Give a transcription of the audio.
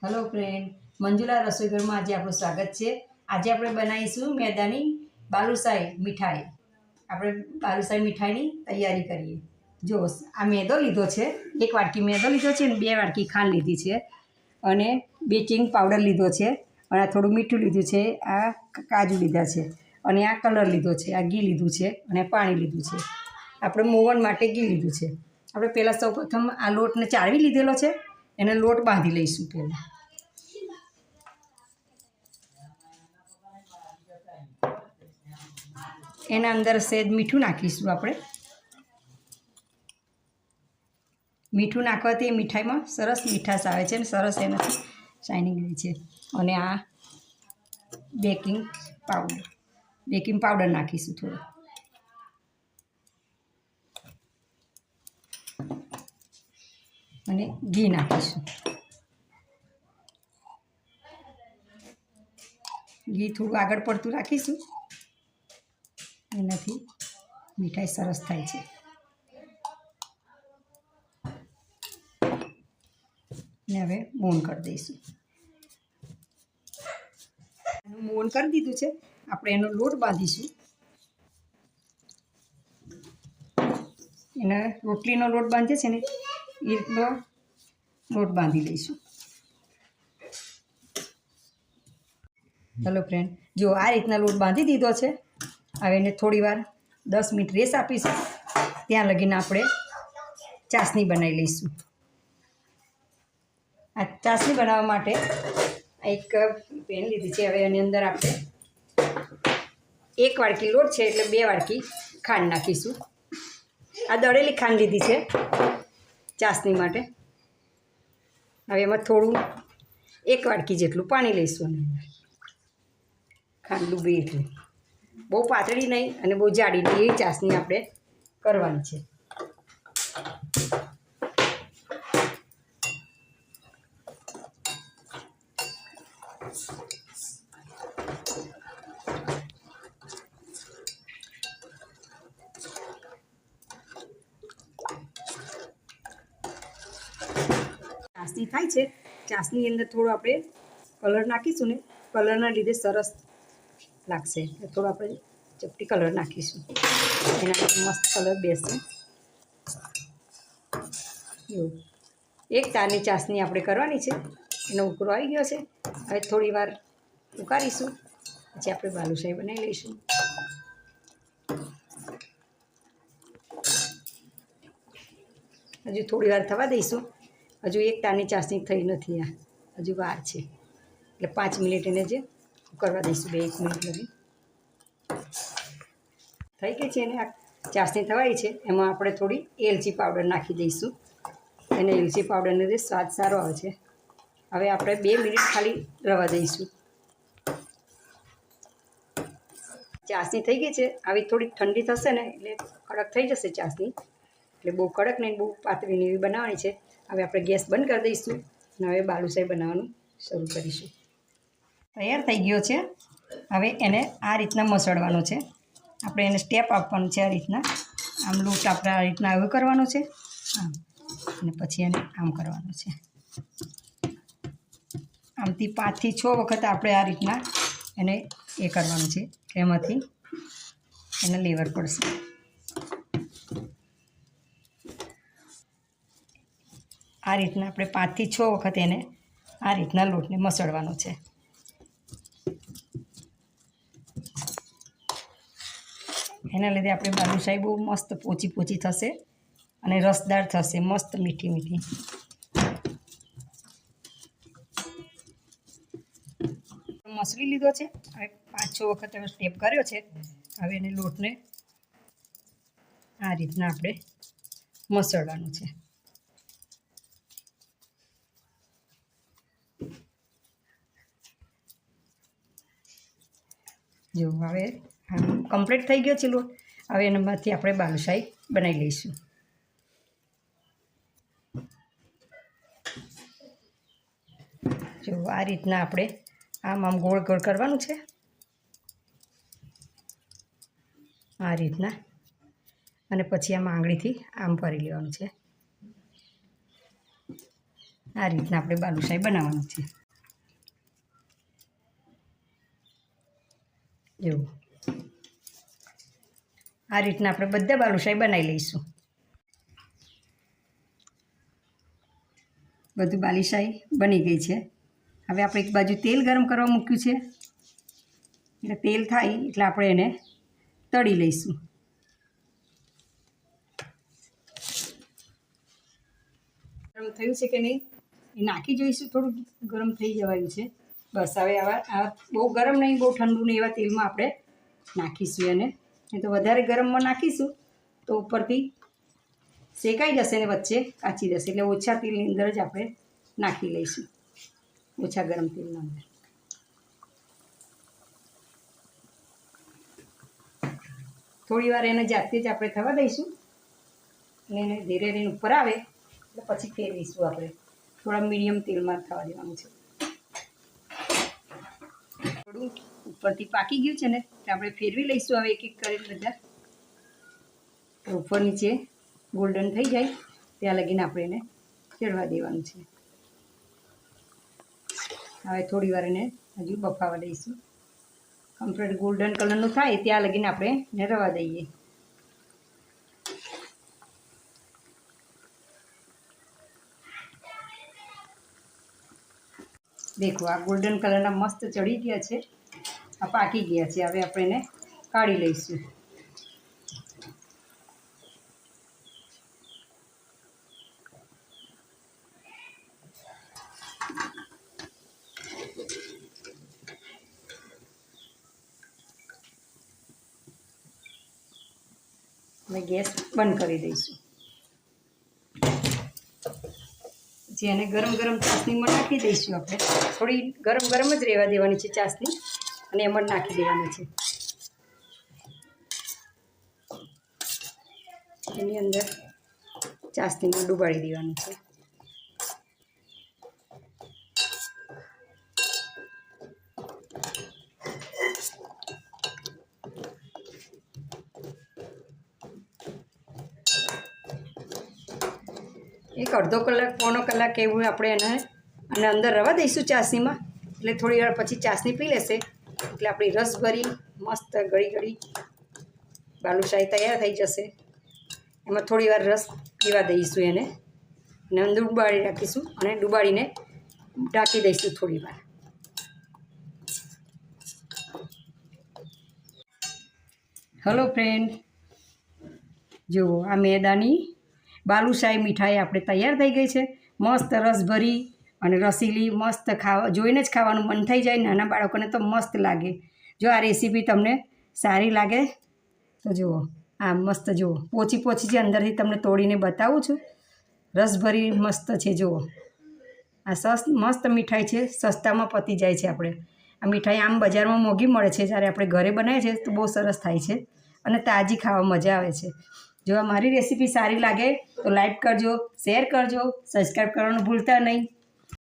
Hello friend, Manjula रसोईघर में आज आपनु स्वागत है। आज आप बनाईशू मैदानी बालुशाही मिठाई। आप बालुशाही मिठाई की तैयारी करिए। जो आ मैदो लीधो है, 1 वाटकी मैदो लीधो है, 2 वाटकी खांड लीधी है और बेकिंग पाउडर लीधो है और आ थोड़ू मीठू लीधुं है। आ काजू लीधा है और आ कलर लीधो है, आ घी लीधुं है और पाणी लीधुं है। આપણે મોવણ માટે ઘી લીધું છે। આપણે પહેલાં સૌપ્રથમ આ લોટને ચાળવી લીધેલો છે, એને લોટ બાંધી લઈશું। પહેલાં એના અંદર સહેજ મીઠું નાખીશું। આપણે મીઠું નાખવાથી મીઠાઈમાં સરસ મીઠાશ આવે છે અને સરસ એનાથી શાઇનિંગ રહે છે। અને આ બેકિંગ પાવડર નાખીશું થોડો અને ઘી નાખીશું। ઘી થોડું આગળ પડતું રાખીશું, એનાથી મીઠાઈ સરસ થાય છે। ને હવે મોણ કરી દઈશું। મોણ કરી દીધું છે, આપણે એનો લોટ બાંધીશું। એને રોટલીનો લોટ બાંધે છે ને એ રીતનો લોટ બાંધી લઈશું। ચલો ફ્રેન્ડ, જો આ રીતના લોટ બાંધી દીધો છે। હવે એને થોડી વાર 10 મિનિટ રેસ આપીશું। ત્યાં લગીને આપણે ચાસણી બનાવી લઈશું। આ ચાસણી બનાવવા માટે એક પેન લીધી છે। હવે એની અંદર આપણે 1 વાટકી લોટ છે એટલે 2 વાટકી ખાંડ નાખીશું। આ દળેલી ખાંડ લીધી છે ચાસણી માટે। હવે એમાં થોડું 1 વાટકી જેટલું પાણી લઈશું અને ખાંડ ડૂબે એટલે બહુ પાતળી નહીં અને બહુ જાડી નહીં, એ ચાસણી આપણે કરવાની છે। ચાસણી થાય છે, ચાસણી અંદર થોડું આપણે કલર નાખીશું ને, કલરના લીધે સરસ લાગશે। થોડો આપણે ચપટી કલર નાખીશું, એના મસ્ત કલર બેસશે। એવું 1 તારની ચાસણી આપણે કરવાની છે। એનો ઉકળો આવી ગયો છે, હવે થોડી વાર ઉકાળીશું, પછી આપણે બાલુશાહી બનાવી લઈશું। હજુ થોડી વાર થવા દઈશું। હજુ 1 તારની ચાસણી થઈ નથી, આ હજુ વાર છે, એટલે 5 મિનિટ એને જે ઉકળવા દઈશું। 1 મિનિટ લગી થઈ ગઈ છે એને આ ચાસણી થવાઈ છે। એમાં આપણે થોડી એલચી પાવડર નાખી દઈશું, એને એલચી પાવડરનો જે સ્વાદ સારો આવે છે। હવે આપણે 2 મિનિટ ખાલી રવા દઈશું। ચાસણી થઈ ગઈ છે। આવી થોડી ઠંડી થશે ને એટલે કડક થઈ જશે ચાસણી, એટલે બહુ કડક નહીં, બહુ પાતળી એવી બનાવવાની છે। હવે આપણે ગેસ બંધ કરી દઈશું અને હવે બાલુશાહી બનાવવાનું શરૂ કરીશું। તૈયાર થઈ ગયો છે। હવે એને આ રીતના મસળવાનો છે। આપણે એને સ્ટેપ આપવાનું છે, આ રીતના આમ લોટ આપણે આ રીતના એવું કરવાનો છે, આમ, અને પછી એને આમ કરવાનું છે। આમથી 5 થી 6 વખત આપણે આ રીતના એને એ કરવાનું છે, કે એમાંથી એને લેવર પડશે। આ રીતના આપણે 5 થી 6 વખત એને આ રીતના લોટને મસળવાનો છે। એના લીધે આપણે બાલુશાહી બહુ મસ્ત પોચી થશે અને રસદાર થશે, મસ્ત મીઠી મીઠી। મસળી લીધો છે, હવે 5-6 વખત એનો સ્ટેપ કર્યો છે। હવે એને લોટને આ રીતના આપણે મસળવાનું છે। જો હવે કમ્પ્લીટ થઈ ગયો છે લોટ। હવે એનામાંથી આપણે બાલુશાહી બનાવી લઈશું। જો આ રીતના આપણે આમ ગોળ ગોળ કરવાનું છે, આ રીતના, અને પછી આમ આંગળીથી આમ ફરી લેવાનું છે। આ રીતના આપણે બાલુશાહી બનાવવાનું છે. એવું આ રીતના આપણે બધા બાલુશાહી બનાવી લઈશું. બધું બાલુશાહી બની ગઈ છે. હવે આપણે એક બાજુ તેલ ગરમ કરવા મૂક્યું છે, એટલે તેલ થાય એટલે આપણે એને તળી લઈશું. ગરમ થયું છે કે નહીં એ નાખી જોઈશું. થોડું ગરમ થઈ જવાયું છે. બસ હવે આ બહુ ગરમ નહીં બહુ ઠંડુ નહીં એવા તેલમાં આપણે નાખીશું એને. નહીં તો વધારે ગરમમાં નાખીશું તો ઉપરથી શેકાઈ જશે ને વચ્ચે કાચી જશે. એટલે ઓછા તેલની અંદર જ આપણે નાખી લઈશું, ઓછા ગરમ તેલની અંદર. થોડી વાર એને જાતે જ આપણે થવા દઈશું અને એને ધીરે ધીરે ઉપર આવે એટલે પછી ફેરવીશું. આપણે થોડા મીડિયમ તેલમાં થવા દેવાનું છે. થોડું ઉપરથી પાકી ગયું છે ને એટલે આપણે ફેરવી લઈશું. હવે એક એક કરીને બધા ઉપર નીચે ગોલ્ડન થઈ જાય ત્યાં લગીને આપણે એને ચડવા દેવાનું છે. હવે થોડી વાર એને હજુ બફાવા દઈશું. કમ્પ્લીટ ગોલ્ડન કલરનું થાય ત્યાં લગીને આપણે એને રવા દઈએ. દેખો આ ગોલ્ડન કલરના મસ્ત ચડી ગયા છે, આ પાકી ગયા છે. હવે આપણે એને કાઢી લઈશું. હવે ગેસ બંધ કરી દઈશું. પછી એને ગરમ ગરમ ચાસણીમાં નાખી દઈશું. આપણે થોડી ગરમ ગરમ જ રહેવા દેવાની છે ચાસણી, અને એમાં જ નાખી દેવાની છે. એની અંદર ચાસણીમાં ડૂબાડી દેવાનું છે. એક અડધો કલાક પોણો કલાક એવું આપણે એને અંદર રવા દઈશું ચાસણીમાં. એટલે થોડી વાર પછી ચાસણી પી લેશે એટલે આપણી રસભરી મસ્ત ગળી ગળી બાલુશાહી તૈયાર થઈ જશે. એમાં થોડી વાર રસ પીવા દઈશું એને, અને અંદર ડુબાડી રાખીશું અને ડુબાડીને ઢાંકી દઈશું થોડી વાર. હલો ફ્રેન્ડ, જુઓ આ મેદાની બાલુશાહી મીઠાઈ આપણે તૈયાર થઈ ગઈ છે. મસ્ત રસભરી અને રસીલી, મસ્ત જોઈને જ ખાવાનું મન થઈ જાય. નાના બાળકોને તો મસ્ત લાગે. જો આ રેસીપી તમને સારી લાગે તો જુઓ આ મસ્ત જુઓ પોચી પોચી છે, અંદરથી તમને તોડીને બતાવું છું. રસભરી મસ્ત છે. જુઓ આ મસ્ત મીઠાઈ છે, સસ્તામાં પતી જાય છે. આપણે આ મીઠાઈ આમ બજારમાં મોંઘી મળે છે, જ્યારે આપણે ઘરે બનાવીએ છીએ તો બહુ સરસ થાય છે અને તાજી ખાવા મજા આવે છે. જો મારી રેસીપી સારી લાગે તો લાઈક કરજો, શેર કરજો, સબસ્ક્રાઈબ કરવાનું ભૂલતા નહીં.